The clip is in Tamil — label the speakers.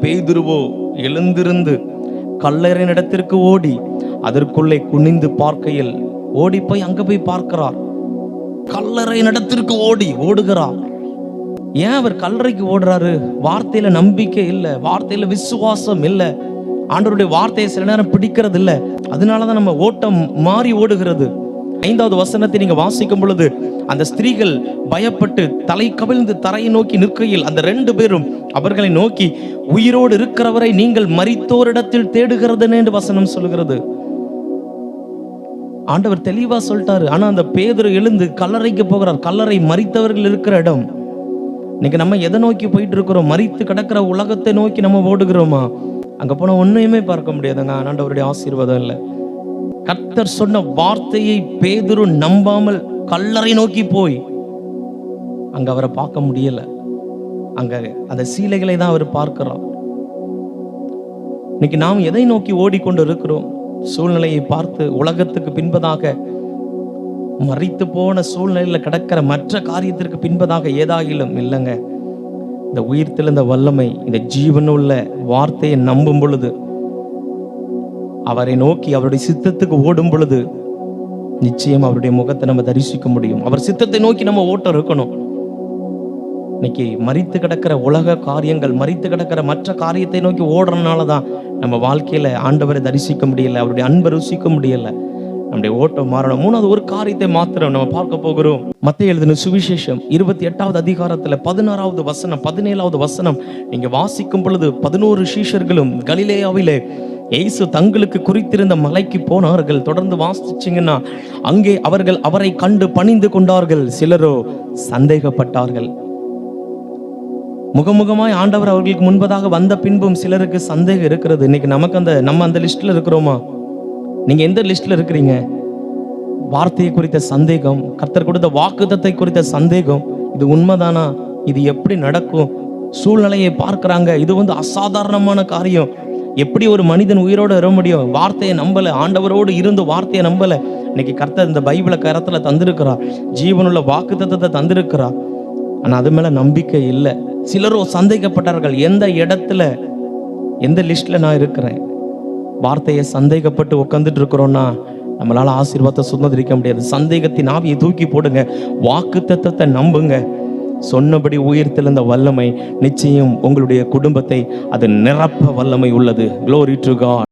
Speaker 1: பேதுருவோ எழுந்திருந்து கல்லறையின் இடத்திற்கு ஓடி அதற்குள்ளே குனிந்து பார்க்கையில், ஓடி போய் அங்க போய் பார்க்கிறார். கல்லறையின் இடத்திற்கு ஓடுகிறார். ஏன் அவர் கல்லறைக்கு ஓடுறாரு? வார்த்தையில நம்பிக்கை இல்லை, வார்த்தையில விசுவாசம் இல்லை, ஆண்டவருடைய வார்த்தையை சில நேரம் பிடிக்கிறது இல்லை. அதனாலதான் நம்ம ஓட்டம் மாறி ஓடுகிறது. 5வது வசனத்தை நீங்க வாசிக்கும் பொழுது, அந்த ஸ்திரீகள் பயப்பட்டு தலை கவிழ்ந்து தரையை நோக்கி நிற்கையில் அந்த 2 பேரும் அவர்களை நோக்கி, உயிரோடு இருக்கிறவரை நீங்கள் மரித்தோரிடத்தில் தேடுகிறதுன்னு என்று வசனம் சொல்லுகிறது. ஆண்டவர் தெளிவா சொல்லிட்டாரு. ஆனா அந்த பேதுரு எழுந்து கல்லறைக்கு போகிறார். கல்லறை மரித்தவர்கள் இருக்கிற இடம். இன்னைக்கு நம்ம எதை நோக்கி போயிட்டு இருக்கிறோம்? மரித்து கிடக்கிற உலகத்தை நோக்கி நம்ம ஓடுகிறோமா? அங்க போனா ஒண்ணுமே பார்க்க முடியாதுங்க. ஆண்டவருடைய ஆசீர்வாதம் இல்லை. கர்த்தர் சொன்ன வார்த்தையை பேதுரு நம்பாமல் கல்லறை நோக்கி போய் அங்க அவரை பார்க்க முடியல. அங்க அந்த சீலைகளை தான் அவர் பார்க்கிறார். இன்னைக்கு நாம் எதை நோக்கி ஓடிக்கொண்டு இருக்கிறோம்? சூழ்நிலையை பார்த்து உலகத்துக்கு பின்பதாக, மரித்து போன சூழ்நிலையில கிடக்கிற மற்ற காரியத்திற்கு பின்பதாக ஏதாகிலும் இல்லைங்க. இந்த உயிர்த்தெழுந்த வல்லமை, இந்த ஜீவனுள்ள வார்த்தையை நம்பும் பொழுது, அவரை நோக்கி அவருடைய சித்தத்துக்கு ஓடும் பொழுது, நிச்சயம் அவருடைய முகத்தை நம்ம தரிசிக்க முடியும். அவர் சித்தத்தை நோக்கி நம்ம ஓட்டம் இருக்கணும். இன்னைக்கு மரித்து கிடக்கிற உலக காரியங்கள், மரித்து கிடக்கிற மற்ற காரியத்தை நோக்கி ஓடுறதுனாலதான் நம்ம வாழ்க்கையில ஆண்டவரை தரிசிக்க முடியல, அவருடைய அன்பை ருசிக்க முடியல. நம்முடைய ஓட்டம் மாறணும். 3வது ஒரு காரியத்தை மாத்திரம் நம்ம பார்க்க போகிறோம். மத்தேயு எழுதின சுவிசேஷம் 28வது அதிகாரத்துல 16வது வசனம் 17வது வசனம் நீங்க வாசிக்கும் பொழுது, 11 சீஷர்களும் கலிலேயாவிலே இயேசு தங்களுக்கு குறித்திருந்த மலைக்கு போனார்கள். தொடர்ந்து வாசிச்சீங்கன்னா, அங்கே அவர்கள் அவரை கண்டு பணிந்து கொண்டார்கள். சிலரோ சந்தேகப்பட்டார்கள். முகமுகமாய் ஆண்டவர் அவர்களுக்கு முன்பதாக வந்த பின்பும் சிலருக்கு சந்தேகம் இருக்கிறது. இன்னைக்கு நம்ம அந்த லிஸ்ட்ல இருக்கிறோமா? நீங்க எந்த லிஸ்ட்ல இருக்கிறீங்க? வார்த்தையை குறித்த சந்தேகம், கர்த்தர் கொடுத்த வாக்குத்தத்தை குறித்த சந்தேகம். இது உண்மைதானா? இது எப்படி நடக்கும்? சூழ்நிலையை பார்க்கிறாங்க. இது அசாதாரணமான காரியம். எப்படி ஒரு மனிதன் உயிரோடு வர முடியும்? வார்த்தையை நம்பல, ஆண்டவரோடு இருந்து வார்த்தையை நம்பல. இன்னைக்கு கர்த்தர் இந்த பைபிளை கரத்துல தந்திருக்கிறார், ஜீவனுள்ள வாக்குத்தத்தத்தை தந்திருக்கிறார். ஆனா அது மேல நம்பிக்கை இல்லை. சிலரோ சந்தேகப்பட்டார்கள். எந்த இடத்துல, எந்த லிஸ்ட்ல நான் இருக்கிறேன்? வார்த்தையை சந்தேகப்பட்டு உட்காந்துட்டு இருக்கிறோம்னா நம்மளால ஆசீர்வாதத்தை சுதந்திரிக்க முடியாது. சந்தேகத்தின் ஆவியை தூக்கி போடுங்க, வாக்குத்தத்தத்தை நம்புங்க. சொன்னபடி உயிர்த்தெழுந்த வல்லமை நிச்சயம் உங்களுடைய குடும்பத்தை அது நிரப்ப வல்லமை உள்ளது. Glory to God.